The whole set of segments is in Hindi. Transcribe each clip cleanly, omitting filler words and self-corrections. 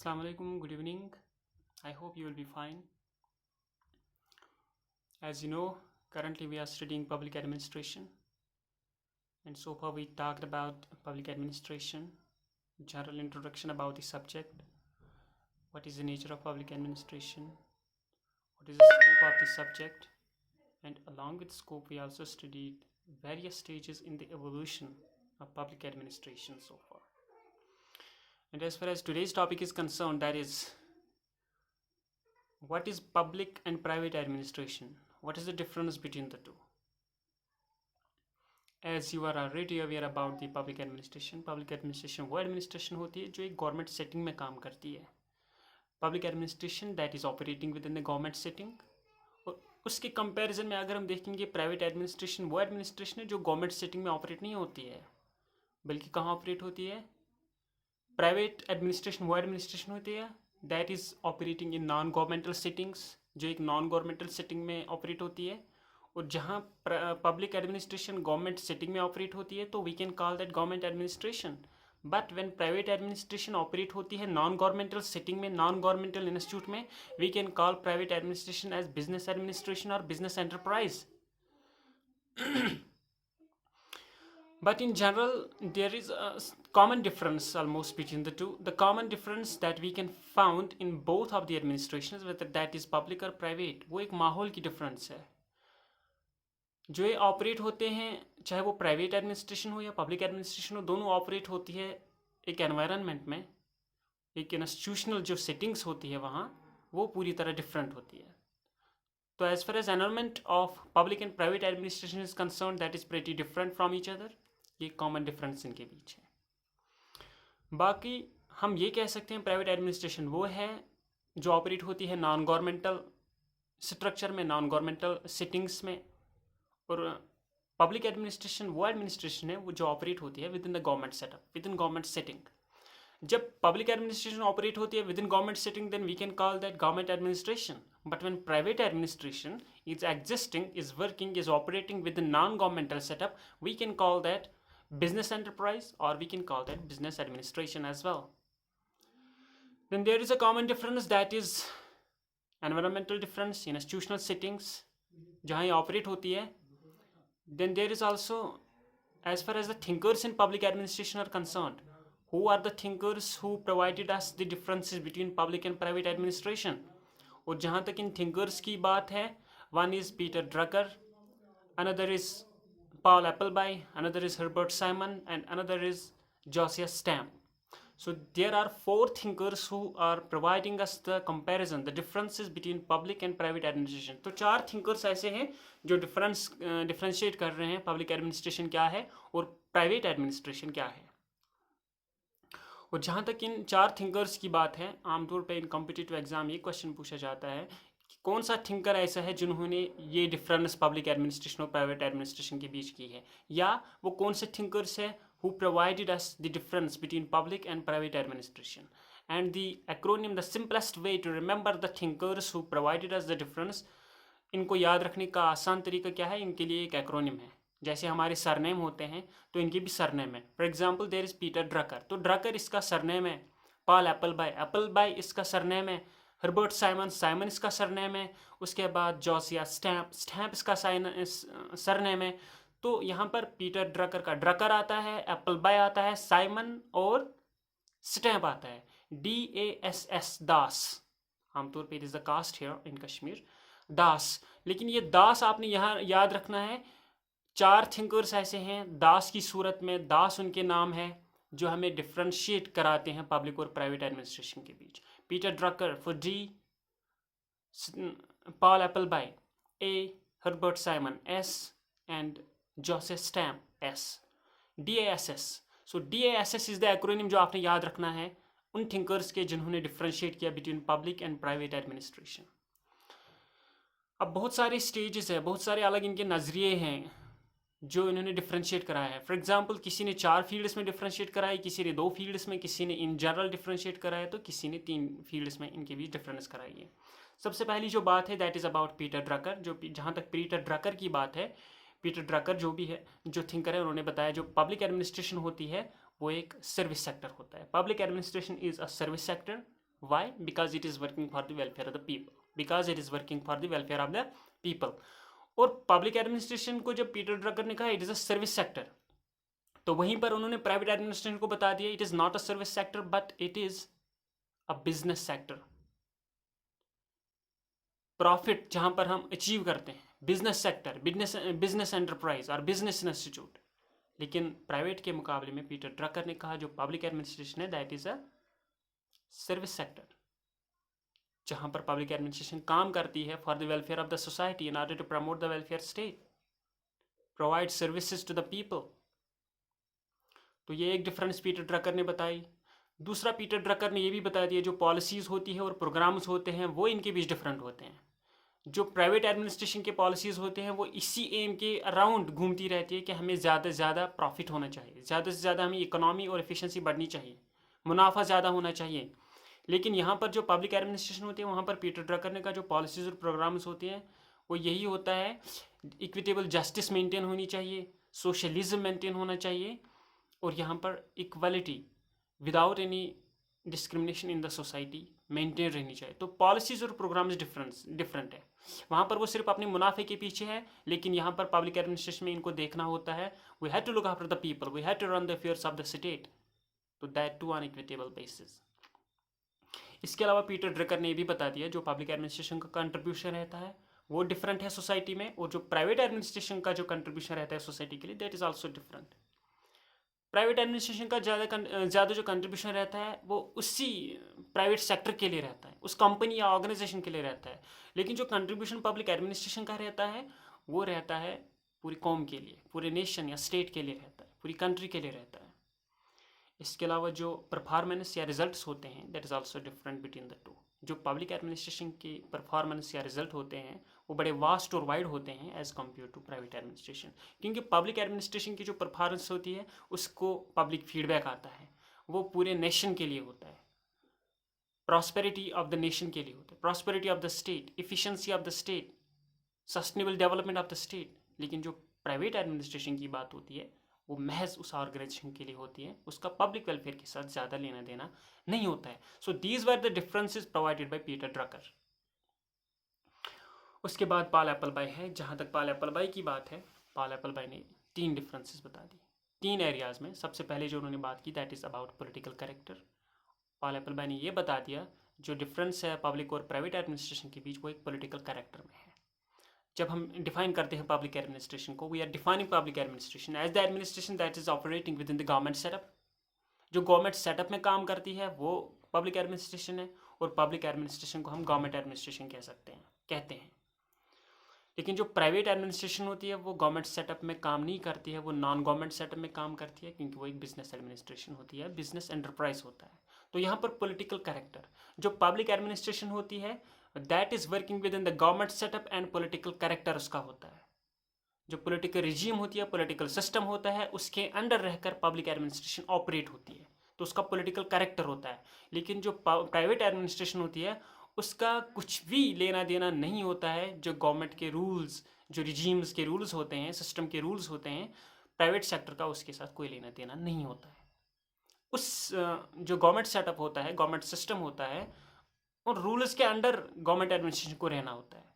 Assalamu alaikum, good evening. I hope you will be fine. As you know, currently we are studying public administration, and so far we talked about public administration, general introduction about the subject, what is the nature of public administration, what is the scope of the subject, and along with scope we also studied various stages in the evolution of public administration so far. And as far as today's topic is concerned, that is, what is public and private administration? What is the difference between the two? As you are already aware about the public administration वो administration होती है जो एक गवर्नमेंट सेटिंग में काम करती है. Public administration that is operating within the government setting. और उसके कंपैरिजन में अगर हम देखेंगे प्राइवेट एडमिनिस्ट्रेशन वो एडमिनिस्ट्रेशन है जो गवर्नमेंट सेटिंग में ऑपरेट नहीं होती है, बल्कि कहाँ ऑपरेट होती है. प्राइवेट एडमिनिस्ट्रेशन वो एडमिनिस्ट्रेशन होती है that is operating in non governmental settings, जो एक नॉन गवर्नमेंटल सेटिंग में ऑपरेट होती है. और जहाँ पब्लिक एडमिनिस्ट्रेशन गवर्नमेंट सेटिंग में ऑपरेट होती है तो we can call that government administration. But when private administration operate होती है नॉन गवर्नमेंटल सेटिंग में, नॉन गवर्नमेंटल इंस्टीट्यूट में, we can call private administration as business administration और business enterprise. But in general, there is a common difference almost between the two. The common difference that we can found in both of the administrations, whether that is public or private, वो एक माहौल की difference है. जो ये ऑपरेट होते हैं, चाहे वो प्राइवेट एडमिनिस्ट्रेशन हो या पब्लिक एडमिनिस्ट्रेशन हो, दोनों ऑपरेट होती है एक एनवायरनमेंट में. एक इंस्टीट्यूशनल जो सेटिंग्स होती है वहाँ वो पूरी तरह डिफरेंट होती है. तो as far as environment of public and private administration is concern that is pretty different from each other. ये कॉमन डिफरेंस इनके बीच है. बाकी हम ये कह सकते हैं प्राइवेट एडमिनिस्ट्रेशन वो है जो ऑपरेट होती है नॉन गवर्नमेंटल स्ट्रक्चर में, नॉन गवर्नमेंटल सेटिंग्स में. और पब्लिक एडमिनिस्ट्रेशन वो एडमिनिस्ट्रेशन है वो जो ऑपरेट होती है within the government setup, within government setting. जब पब्लिक एडमिनिस्ट्रेशन ऑपरेट होती है within government setting then we can call that government administration. But when private administration is existing, is working, is operating within non governmental setup, we can call that business enterprise or we can call that business administration as well. Then there is a common difference that is environmental difference in institutional settings जहाँ ये operate होती है. Then there is also, as far as the thinkers in public administration are concerned, who are the thinkers who provided us the differences between public and private administration. और जहाँ तक इन thinkers की बात है, one is Peter Drucker, another is Paul Appleby, another is Herbert Simon, and another is Josiah Stamp. So there are four thinkers who are providing us the comparison, the differences between public and private administration. तो चार thinkers ऐसे हैं जो differentiate कर रहे हैं public administration क्या है और private administration क्या है. और जहाँ तक इन चार thinkers की बात है, आमतौर पर इन competitive exam ये question पूछा जाता है कौन सा थिंकर ऐसा है जिन्होंने ये डिफरेंस पब्लिक एडमिनिस्ट्रेशन और प्राइवेट एडमिनिस्ट्रेशन के बीच की है, या वो कौन से थिंकर्स है who provided us the difference between public and private administration. And the acronym, the simplest way to remember the thinkers who provided us the difference, इनको याद रखने का आसान तरीका क्या है, इनके लिए एक एक्रोनिम है. जैसे हमारे सरनेम होते हैं तो इनके भी सरनेम है. For example there is Peter Drucker, तो ड्रकर इसका सरनेम है. पॉल एप्पलबाई, एप्पलबाई इसका सरनेम है. हर्बर्ट साइमन, साइमन इसका सरनेम है. उसके बाद जॉसिया स्टैम्प, स्टैम्प इसका सरनेम है. तो यहाँ पर पीटर ड्रकर का ड्रकर आता है, एप्पलबाई आता है, साइमन और स्टैम्प आता है. DASS, दास. आमतौर पर it is the caste here in Kashmir, Das. लेकिन ये दास आपने यहाँ याद रखना है. चार थिंकर्स ऐसे हैं दास की सूरत में, दास उनके नाम है जो हमें डिफ्रेंशिएट कराते हैं पब्लिक और प्राइवेट एडमिनिस्ट्रेशन के बीच. Peter Drucker for D, Paul Appleby A, Herbert Simon S, and Joseph Stamp S. DASS. So DASS is the acronym जो आपने याद रखना है उन थिंकर्स के जिन्होंने डिफ्रेंशिएट किया between public and private administration. अब बहुत सारे स्टेजेस है, बहुत सारे अलग इनके नज़रिए हैं जो इन्होंने डिफ्रेंशिएट कराया है. फॉर एग्जांपल किसी ने 4 फील्ड्स में डिफ्रेंशिएट कराया, किसी ने 2 फील्ड्स में, किसी ने इन जनरल डिफ्रेंशिएट कराया, तो किसी ने 3 फील्ड्स में इनके बीच डिफरेंस कराई है. सबसे पहली जो बात है that is about Peter Drucker. जो जहाँ तक पीटर ड्रकर की बात है, पीटर ड्रकर जो भी है, जो थिंकर है, उन्होंने बताया जो पब्लिक एडमिनिस्ट्रेशन होती है वो एक सर्विस सेक्टर होता है. Public administration is a service sector why? Because it is working for the welfare of the people, because it is working for the welfare of the people. और पब्लिक एडमिनिस्ट्रेशन को जब पीटर ड्रकर ने कहा it is a service sector, तो वहीं पर उन्होंने प्राइवेट एडमिनिस्ट्रेशन को बता दिया it is not a service sector but it is a business sector. Profit जहां पर हम अचीव करते हैं, बिजनेस सेक्टर, बिजनेस एंटरप्राइज और बिजनेस इंस्टीट्यूट। लेकिन प्राइवेट के मुकाबले में पीटर ड्रकर ने कहा जो पब्लिक एडमिनिस्ट्रेशन है that is a service sector, जहां पर पब्लिक एडमिनिस्ट्रेशन काम करती है for the welfare of the society in order to promote the welfare state, provide services to the people. तो ये एक डिफरेंस पीटर ड्रकर ने बताई। दूसरा, पीटर ड्रकर ने ये भी बता दिया जो पॉलिसीज़ होती है और प्रोग्राम्स होते हैं वो इनके बीच डिफरेंट होते हैं। जो प्राइवेट एडमिनिस्ट्रेशन के पॉलिसीज़ होते हैं वो इसी एम के अराउंड घूमती रहती है कि हमें ज़्यादा से ज़्यादा प्रॉफिट होना चाहिए, ज़्यादा से ज़्यादा हमें इकोनॉमी और एफिशिएंसी बढ़नी चाहिए, मुनाफा ज़्यादा होना चाहिए। लेकिन यहाँ पर जो पब्लिक एडमिनिस्ट्रेशन होती है वहाँ पर पीटर ड्रकर ने का जो पॉलिसीज़ और प्रोग्राम्स होते हैं वो यही होता है, इक्विटेबल जस्टिस मेंटेन होनी चाहिए, सोशलिज्म मेंटेन होना चाहिए, और यहाँ पर equality without any discrimination in the society maintain रहनी चाहिए। तो पॉलिसीज़ और प्रोग्राम्स डिफरेंट है। वहाँ पर वो सिर्फ अपने मुनाफे के पीछे है, लेकिन यहाँ पर पब्लिक एडमिनिस्ट्रेशन में इनको देखना होता है we have to look after the people, we have to run the affairs of the state, तो that too on equitable basis. इसके अलावा पीटर ड्रकर ने भी बता दिया जो पब्लिक एडमिनिस्ट्रेशन का कंट्रीब्यूशन रहता है वो डिफरेंट है सोसाइटी में, और जो प्राइवेट एडमिनिस्ट्रेशन का जो कंट्रीब्यूशन रहता है सोसाइटी के लिए that is also different. Private administration का ज़्यादा जो कंट्रीब्यूशन रहता है वो उसी प्राइवेट सेक्टर के लिए रहता है, उस कंपनी या ऑर्गेनाइजेशन के लिए रहता है। लेकिन जो कंट्रीब्यूशन पब्लिक एडमिनिस्ट्रेशन का रहता है वो रहता है पूरी कौम के लिए, पूरे नेशन या स्टेट के लिए रहता है, पूरी कंट्री के लिए रहता है। इसके अलावा जो परफॉर्मेंस या रिजल्ट्स होते हैं that is also different between the two. जो पब्लिक एडमिनिस्ट्रेशन के परफॉर्मेंस या रिजल्ट होते हैं वो बड़े वास्ट और वाइड होते हैं as compare to private administration, क्योंकि पब्लिक एडमिनिस्ट्रेशन की जो परफॉर्मेंस होती है उसको पब्लिक फीडबैक आता है, वो पूरे नेशन के लिए होता है, प्रॉस्पेरिटी ऑफ द नेशन के लिए होता है, prosperity of the state, efficiency of the state, sustainable development of the state. लेकिन जो प्राइवेट एडमिनिस्ट्रेशन की बात होती है वो महज उस ऑर्गेनाइजेशन के लिए होती है, उसका पब्लिक वेलफेयर के साथ ज़्यादा लेना देना नहीं होता है। So these were the differences provided by Peter Drucker. उसके बाद पॉल एप्पलबाई है। जहाँ तक पॉल एप्पलबाई की बात है, पॉल एप्पलबाई ने 3 डिफरेंसेस बता दी 3 एरियाज़ में। सबसे पहले जो उन्होंने बात की that is about political character. Paul Appleby ने ये बता दिया जो डिफरेंस है पब्लिक और प्राइवेट एडमिनिस्ट्रेशन के बीच वो एक पॉलिटिकल कैरेक्टर में है। जब हम डिफाइन करते हैं पब्लिक एडमिनिस्ट्रेशन को, we are defining public administration as the administration that is operating within the government setup. जो गवर्नमेंट सेटअप में काम करती है वो पब्लिक एडमिनिस्ट्रेशन है, और पब्लिक एडमिनिस्ट्रेशन को हम गवर्नमेंट एडमिनिस्ट्रेशन कहते हैं। लेकिन जो प्राइवेट एडमिनिस्ट्रेशन होती है वो गवर्नमेंट सेटअप में काम नहीं करती है, वो नॉन गवर्नमेंट सेटअप में काम करती है, क्योंकि वो एक बिजनेस एडमिनिस्ट्रेशन होती है, बिजनेस एंटरप्राइज होता है। तो यहाँ पर पॉलिटिकल कैरेक्टर, जो पब्लिक एडमिनिस्ट्रेशन होती है that is working with in the government setup and political character उसका होता है। जो पॉलिटिकल रिजीम होती है, पॉलिटिकल सिस्टम होता है, उसके अंडर रहकर पब्लिक एडमिनिस्ट्रेशन ऑपरेट होती है, तो उसका पॉलिटिकल कैरेक्टर होता है। लेकिन जो प्राइवेट एडमिनिस्ट्रेशन होती है उसका कुछ भी लेना देना नहीं होता है। जो गवर्नमेंट के रूल्स, जो रिजीम्स के रूल्स होते हैं, सिस्टम के रूल्स होते हैं, प्राइवेट सेक्टर का उसके साथ कोई लेना देना नहीं होता है। उस जो गवर्नमेंट सेटअप होता है, गवर्नमेंट सिस्टम होता है, और रूल्स के अंडर गवर्नमेंट एडमिनिस्ट्रेशन को रहना होता है।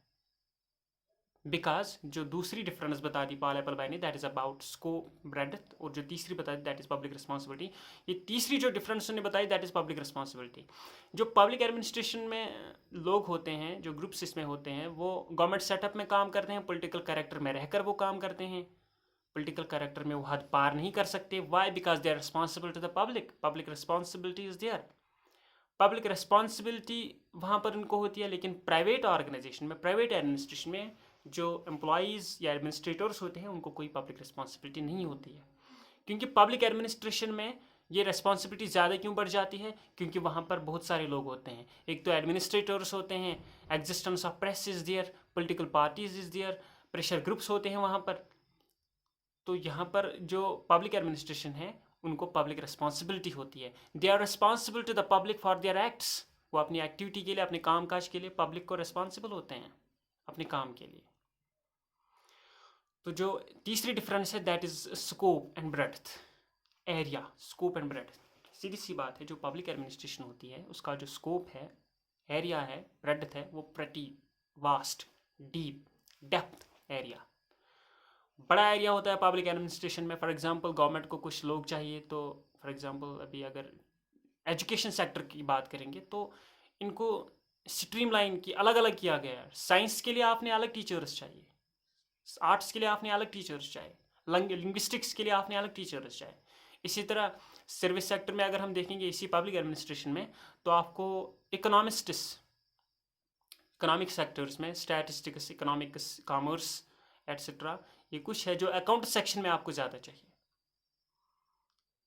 बिकॉज जो दूसरी डिफरेंस बता दी पॉल एप्पलबाई ने that is about scope breadth, और जो तीसरी बता दी दैट इज पब्लिक रिस्पॉन्सिबिलिटी। ये तीसरी जो डिफरेंस उन्होंने बताई दैट इज पब्लिक रिस्पॉन्सिबिलिटी। जो पब्लिक एडमिनिस्ट्रेशन में लोग होते हैं, जो ग्रुप्स इसमें होते हैं, वो गवर्नमेंट सेटअप में काम करते हैं, पॉलिटिकल कैरेक्टर में रहकर वो काम करते हैं। पॉलिटिकल कैरेक्टर में वो हद पार नहीं कर सकते। Why? Because they are responsible to the public, public responsibility is there, public responsibility वहाँ पर उनको होती है। लेकिन प्राइवेट ऑर्गेनाइजेशन में, प्राइवेट एडमिनिस्ट्रेशन में जो एम्प्लॉयज़ या एडमिनिस्ट्रेटर्स होते हैं उनको कोई पब्लिक रिस्पॉन्सिबिलिटी नहीं होती है। क्योंकि पब्लिक एडमिनिस्ट्रेशन में ये रिस्पॉन्सिबिलिटी ज़्यादा क्यों बढ़ जाती है? क्योंकि वहाँ पर बहुत सारे लोग होते हैं। एक तो एडमिनिस्ट्रेटर्स होते हैं, existence of press is there, political parties is there, pressure groups होते हैं वहाँ पर। तो यहाँ पर जो पब्लिक एडमिनिस्ट्रेशन है उनको पब्लिक रिस्पॉन्सिबिलिटी होती है। They are responsible to the public for their acts. वो अपनी एक्टिविटी के लिए, अपने काम काज के लिए पब्लिक को रिस्पॉन्सिबल होते हैं अपने काम के लिए। तो जो तीसरी डिफरेंस है that is scope and breadth, area, scope and breadth. सीधी सी बात है, जो पब्लिक एडमिनिस्ट्रेशन होती है उसका जो स्कोप है, एरिया है, ब्रेड्थ है, वो प्रति वास्ट, डीप, डेप्थ एरिया, बड़ा एरिया होता है पब्लिक एडमिनिस्ट्रेशन में। फॉर एग्जांपल गवर्नमेंट को कुछ लोग चाहिए, तो फॉर एग्जांपल अभी अगर एजुकेशन सेक्टर की बात करेंगे तो इनको स्ट्रीमलाइन की अलग अलग किया गया है। साइंस के लिए आपने अलग टीचर्स चाहिए, आर्ट्स के लिए आपने अलग टीचर्स चाहिए, लिंग्विस्टिक्स के लिए आपने अलग टीचर्स चाहिए। इसी तरह सर्विस सेक्टर में अगर हम देखेंगे इसी पब्लिक एडमिनिस्ट्रेशन में, तो आपको इकोनॉमिस्टिस, इकोनॉमिक सेक्टर्स में स्टैटिस्टिक्स, इकोनॉमिक्स, कॉमर्स एट्सेट्रा, ये कुछ है जो अकाउंट सेक्शन में आपको ज़्यादा चाहिए।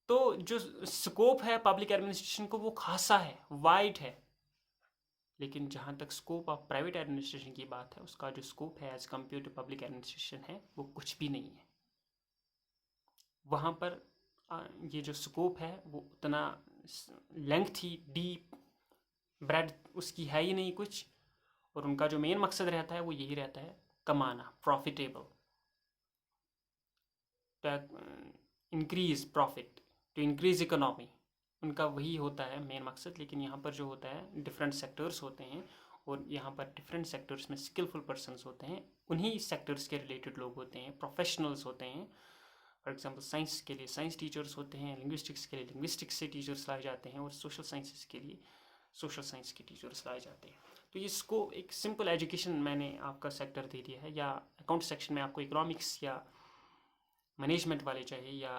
तो जो स्कोप है पब्लिक एडमिनिस्ट्रेशन को वो खासा है, वाइड है। लेकिन जहाँ तक स्कोप ऑफ प्राइवेट एडमिनिस्ट्रेशन की बात है, उसका जो स्कोप है as compare to public administration है वो कुछ भी नहीं है। वहाँ पर ये जो स्कोप है वो उतना लेंथी, डीप, ब्रेड उसकी है ही नहीं कुछ। और उनका जो मेन मकसद रहता है वो यही रहता है, कमाना, profitable, to increase profit, to increase economy, उनका वही होता है मेन मकसद। लेकिन यहाँ पर जो होता है डिफरेंट सेक्टर्स होते हैं, और यहाँ पर डिफरेंट सेक्टर्स में स्किलफुल पर्सनस होते हैं, उन्हीं सेक्टर्स के रिलेटेड लोग होते हैं, प्रोफेशनल्स होते हैं। फॉर एग्जांपल साइंस के लिए साइंस टीचर्स होते हैं, लिंग्विस्टिक्स के लिए लिंग्विस्टिक्स से टीचर्स लाए जाते हैं, और सोशल साइंसेस के लिए सोशल साइंस के टीचर्स लाए जाते हैं। तो इसको एक सिंपल एजुकेशन मैंने आपका सेक्टर दे दिया है, या अकाउंट सेक्शन में आपको इकोनॉमिक्स या मैनेजमेंट वाले चाहिए या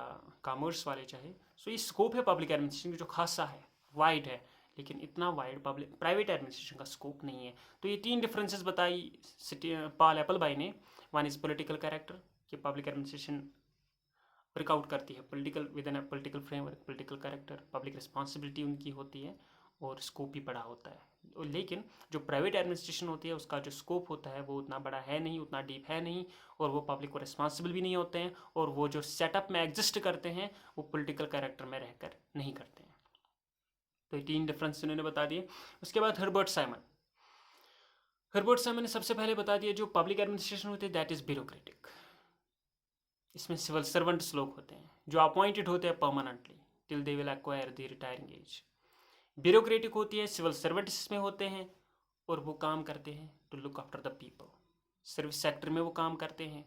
कॉमर्स वाले चाहिए। सो ये स्कोप है पब्लिक एडमिनिस्ट्रेशन जो खासा है, वाइड है, लेकिन इतना वाइड पब्लिक प्राइवेट एडमिनिस्ट्रेशन का स्कोप नहीं है। तो ये 3 डिफरेंसेस बताई पॉल एप्पलबाई ने। वन इज़ पॉलिटिकल कैरेक्टर, कि पब्लिक एडमिनिस्ट्रेशन वर्कआउट करती है political, with in a political framework, political character, public responsibility उनकी होती है, और स्कोप भी बड़ा होता है। लेकिन जो प्राइवेट एडमिनिस्ट्रेशन होती है उसका जो स्कोप होता है वो उतना बड़ा है नहीं, उतना डीप है नहीं, और वो पब्लिक को रिस्पॉन्सिबल भी नहीं होते हैं, और वो जो सेटअप में एग्जिस्ट करते हैं वो पॉलिटिकल कैरेक्टर में रहकर नहीं करते हैं। तो ये 3 डिफरेंस उन्होंने बता दिए। उसके बाद हर्बर्ट साइमन ने सबसे पहले बता दिया जो पब्लिक एडमिनिस्ट्रेशन होती है दैट इज़ ब्यूरोक्रेटिक। इसमें सिविल सर्वेंट्स लोग होते हैं जो अपॉइंटेड होते हैं permanently till they will acquire the retiring age. Bureaucratic होती है, सिविल सर्वेंट्स इसमें होते हैं, और वो काम करते हैं to look after the people. Service sector में वो काम करते हैं,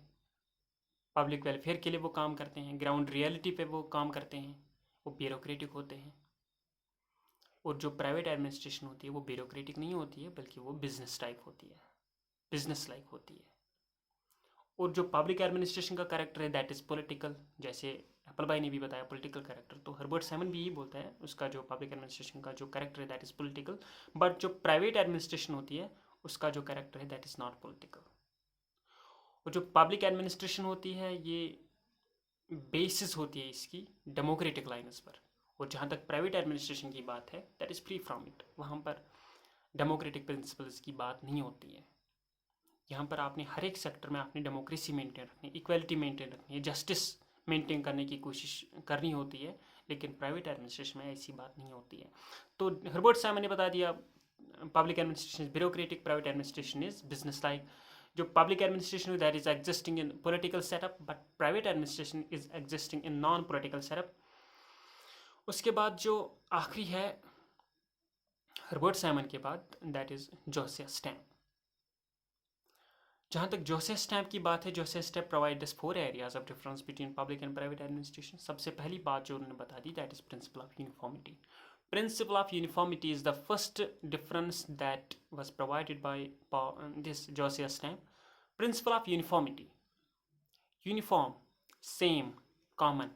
पब्लिक वेलफेयर के लिए वो काम करते हैं, ग्राउंड रियलिटी पे वो काम करते हैं, वो ब्यूरोक्रेटिक होते हैं। और जो प्राइवेट एडमिनिस्ट्रेशन होती है वो ब्यूरोक्रेटिक नहीं होती है, बल्कि वो बिजनेस टाइप होती है, बिजनेस लाइक होती है। और जो पब्लिक एडमिनिस्ट्रेशन का कैरेक्टर है दैट इज़ पॉलिटिकल, जैसे एप्पलबाई ने भी बताया पॉलिटिकल कैरेक्टर, तो हर्बर्ट साइमन भी यही बोलता है उसका जो पब्लिक एडमिनिस्ट्रेशन का जो कैरेक्टर है दैट इज़ पॉलिटिकल। बट जो प्राइवेट एडमिनिस्ट्रेशन होती है उसका जो कैरेक्टर है दैट इज़ नॉट पॉलिटिकल। और जो पब्लिक एडमिनिस्ट्रेशन होती है ये बेसिस होती है इसकी डेमोक्रेटिक लाइन्स पर, और जहाँ तक प्राइवेट एडमिनिस्ट्रेशन की बात है that is free from it, वहाँ पर डेमोक्रेटिक प्रिंसिपल्स की बात नहीं होती है। यहाँ पर आपने हर एक सेक्टर में आपने डेमोक्रेसी मेंटेन रखनी, इक्वलिटी मेंटेन रखनी है, जस्टिस मेंटेन करने की कोशिश करनी होती है, लेकिन प्राइवेट एडमिनिस्ट्रेशन में ऐसी बात नहीं होती है। तो हर्बर्ट साइमन ने बता दिया public administration is bureaucratic, private administration is business like. जो public administration that is existing in political setup, but private administration is existing in non political setup. उसके बाद जो आखिरी है हर्बर्ट साइमन के बाद दैट इज जोसिया स्टैम्प। जहाँ तक जोसेफ स्टैम्प की बात है, Joseph Stamp provide this 4 areas of difference between public and private administration. सबसे पहली बात जो उन्होंने बता दी that is principle of uniformity. Principle of uniformity is the first difference that was provided by this Joseph Stamp. Principle of uniformity, uniform, same, common.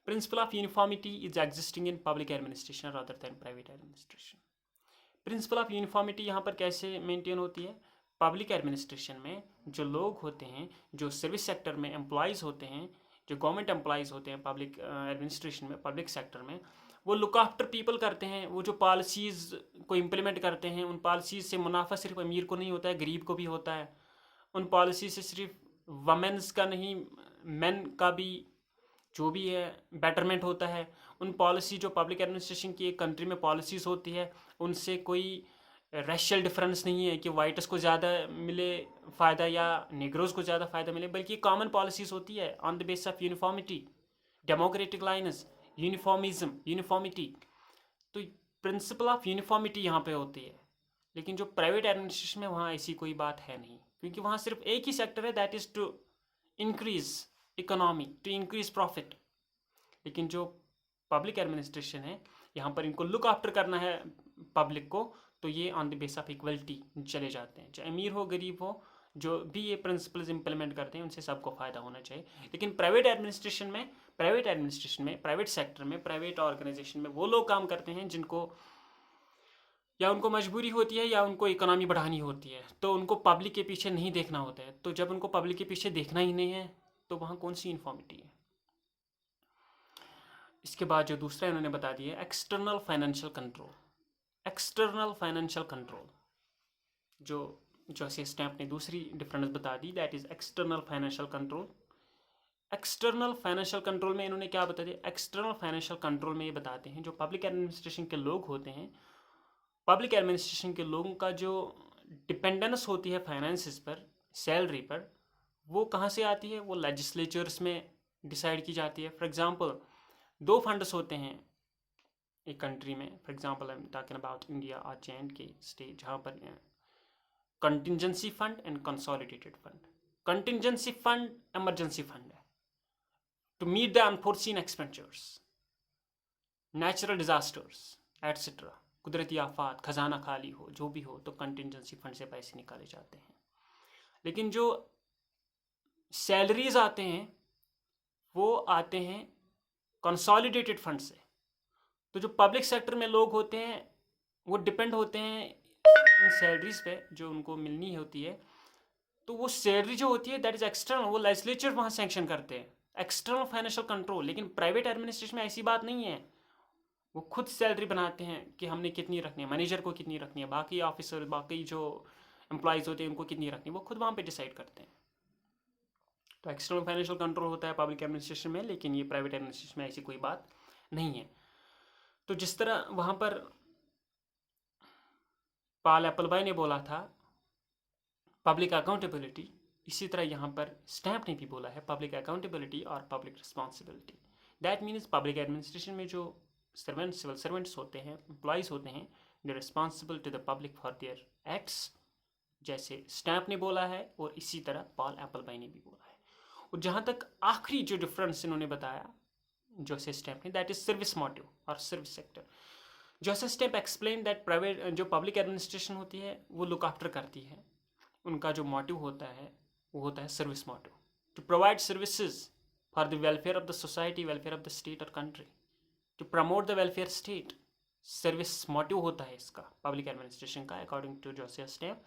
Principle of uniformity is existing in public administration rather than private administration. Principle of uniformity यहाँ पर कैसे मेंटेन होती है? पब्लिक एडमिनिस्ट्रेशन में जो लोग होते हैं, जो सर्विस सेक्टर में एम्प्लॉयज़ होते हैं, जो गवर्नमेंट एम्प्लॉयज़ होते हैं पब्लिक एडमिनिस्ट्रेशन में, पब्लिक सेक्टर में, वो लुक आफ्टर पीपल करते हैं। वो जो पॉलिसीज़ को इम्प्लीमेंट करते हैं, उन पॉलिसीज़ से मुनाफा सिर्फ अमीर को नहीं होता है, गरीब को भी होता है। उन पॉलिसी से सिर्फ वमेंस का नहीं, मेन का भी जो भी है बेटरमेंट होता है। उन पॉलिसी जो पब्लिक एडमिनिस्ट्रेशन की एक कंट्री में पॉलिसीज़ होती है, उनसे कोई रेशियल डिफरेंस नहीं है कि वाइटर्स को ज़्यादा मिले फ़ायदा या निग्रोज को ज़्यादा फ़ायदा मिले, बल्कि कॉमन पॉलिसीज़ होती है on the base of uniformity, democratic lines, uniformity. तो प्रिंसिपल ऑफ यूनिफॉर्मिटी यहाँ पे होती है, लेकिन जो प्राइवेट एडमिनिस्ट्रेशन में वहाँ ऐसी कोई बात है नहीं, क्योंकि वहाँ सिर्फ एक ही सेक्टर है, that is to increase economy, to increase profit. लेकिन जो पब्लिक एडमिनिस्ट्रेशन है, यहाँ पर इनको लुक आफ्टर करना है पब्लिक को, तो ये on the base of equality चले जाते हैं। चाहे अमीर हो गरीब हो, जो भी ये प्रिंसिपल्स इंप्लीमेंट करते हैं उनसे सबको फ़ायदा होना चाहिए। लेकिन प्राइवेट एडमिनिस्ट्रेशन में, प्राइवेट सेक्टर में, प्राइवेट ऑर्गेनाइजेशन में वो लोग काम करते हैं जिनको या उनको मजबूरी होती है या उनको इकोनॉमी बढ़ानी होती है, तो उनको पब्लिक के पीछे नहीं देखना होता है। तो जब उनको पब्लिक के पीछे देखना ही नहीं है, तो वहाँ कौन सी यूनिफॉर्मिटी है। इसके बाद जो दूसरा इन्होंने बता दिया, एक्सटर्नल फाइनेंशियल कंट्रोल, जो जोसेफ स्टैम्प ने दूसरी डिफरेंस बता दी, that is external financial control. External financial control में इन्होंने क्या बता दिया, एक्सटर्नल फाइनेंशियल कंट्रोल में ये बताते हैं जो पब्लिक एडमिनिस्ट्रेशन के लोग होते हैं, पब्लिक एडमिनिस्ट्रेशन के लोगों का जो डिपेंडेंस होती है फाइनेंसिस पर, सैलरी पर, वो कहाँ से आती है, वो लेजिस्लेचर्स में डिसाइड की जाती है। फॉर एग्जांपल, दो फंड्स होते हैं एक कंट्री में, for example I am talking about India और J&K स्टेट, जहाँ पर contingency fund and consolidated fund. Contingency fund emergency fund है, to meet the unforeseen expenditures, natural disasters etcetera, कुदरती आफात, खजाना खाली हो, जो भी हो, तो कंटिजेंसी फंड से पैसे निकाले जाते हैं। लेकिन जो सैलरीज आते हैं वो आते हैं कंसोलिडेटेड फंड से। तो जो पब्लिक सेक्टर में लोग होते हैं वो डिपेंड होते हैं इन सैलरीज पे जो उनको मिलनी होती है। तो वो सैलरी जो होती है दैट इज एक्सटर्नल, वो लेजिस्लेचर वहाँ सैंक्शन करते हैं, एक्सटर्नल फाइनेंशियल कंट्रोल। लेकिन प्राइवेट एडमिनिस्ट्रेशन में ऐसी बात नहीं है, वो खुद सैलरी बनाते हैं कि हमने कितनी रखनी है, मैनेजर को कितनी रखनी है, बाकी ऑफिसर, बाकी जो एम्प्लॉयज़ होते हैं उनको कितनी रखनी है, वो खुद वहाँ पे डिसाइड करते हैं। तो एक्सटर्नल फाइनेंशियल कंट्रोल होता है पब्लिक एडमिनिस्ट्रेशन में, लेकिन ये प्राइवेट एडमिनिस्ट्रेशन में ऐसी कोई बात नहीं है। तो जिस तरह वहाँ पर पॉल एप्पलबाई ने बोला था पब्लिक अकाउंटेबिलिटी, इसी तरह यहाँ पर स्टैम्प ने भी बोला है पब्लिक अकाउंटेबिलिटी और public responsibility. That means public administration में जो सिविल सर्वेंट्स होते हैं, एम्प्लॉयज़ होते हैं, they responsible to the public for their acts, जैसे स्टैम्प ने बोला है और इसी तरह पॉल एप्पलबाई ने भी बोला है। और जहाँ तक आखिरी जो डिफरेंस इन्होंने बताया जोसेफ स्टैम्प ने, दैट इज सर्विस मोटिव और service sector. Joseph stamp explain that private जो पब्लिक एडमिनिस्ट्रेशन होती है वो लुक आफ्टर करती है, उनका जो मोटिव होता है वो होता है service motive, to provide services for the welfare of the society, welfare of the state और country, to promote the welfare state. Service motive होता है इसका पब्लिक एडमिनिस्ट्रेशन का, according to Joseph Stamp.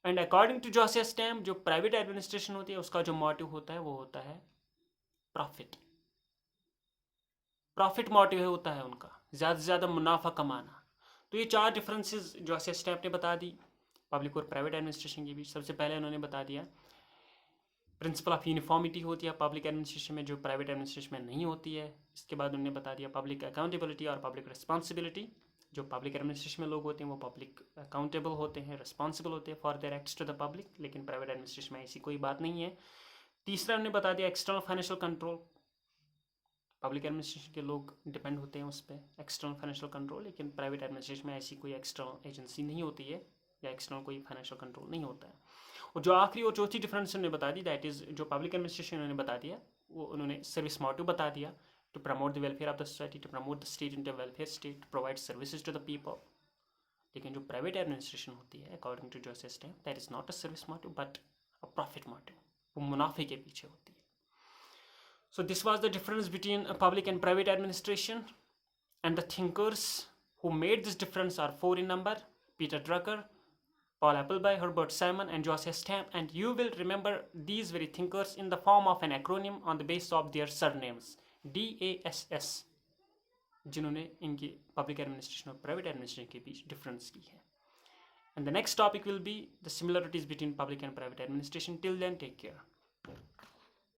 And according to Joseph Stamp जो प्राइवेट एडमिनिस्ट्रेशन होती है उसका जो मोटिव होता है वो होता है प्रॉफिट। प्रॉफिट मोटिव होता है उनका, ज़्यादा से ज़्यादा मुनाफा कमाना। तो ये चार डिफरेंसेस जोसेफ स्टैम्प ने बता दी पब्लिक और प्राइवेट एडमिनिस्ट्रेशन के बीच। सबसे पहले उन्होंने बता दिया प्रिंसिपल ऑफ यूनिफॉर्मिटी होती है पब्लिक एडमिनिस्ट्रेशन में जो प्राइवेट एडमिनिस्ट्रेशन में नहीं होती है। इसके बाद उन्होंने बता दिया पब्लिक अकाउंटेबिलिटी और पब्लिक रिस्पॉन्सिबिलिटी, जो पब्लिक एडमिनिस्ट्रेशन में लोग होते हैं वो पब्लिक अकाउंटेबल होते हैं, रिस्पॉन्सिबल होते हैं for their acts to the public, लेकिन प्राइवेट एडमिनिस्ट्रेशन में ऐसी कोई बात नहीं है। तीसरा उन्होंने बता दिया external financial control, public administration के लोग डिपेंड होते हैं उस पर एक्सटर्नल फाइनेंशियल कंट्रोल, लेकिन प्राइवेट एडमिनिस्ट्रेशन में ऐसी कोई एक्सटर्नल एजेंसी नहीं होती है या एक्सटर्नल कोई फाइनेंशियल कंट्रोल नहीं होता है। और जो आखिरी और चौथी डिफरेंस उन्होंने बता दी दैट इज़ जो पब्लिक एडमिनिस्ट्रेशन उन्होंने बता दिया वो उन्होंने सर्विस मोटिव बता दिया, to promote the welfare of the society, to promote the state in the welfare state, to provide services to the people. लेकिन जो प्राइवेट एडमिनिस्ट्रेशन होती है according to Joseph Stamp that is not a service motive but a profit motive, वो मुनाफे के पीछे होती है। So this was the difference between public and private administration, and the thinkers who made this difference are four in number: Peter Drucker, Paul Appleby, Herbert Simon, and Joseph Stamp. And you will remember these very thinkers in the form of an acronym on the basis of their surnames, DASS, जिन्होंने इनकी public administration और private administration के बीच difference की है. And the next topic will be the similarities between public and private administration. Till then, take care.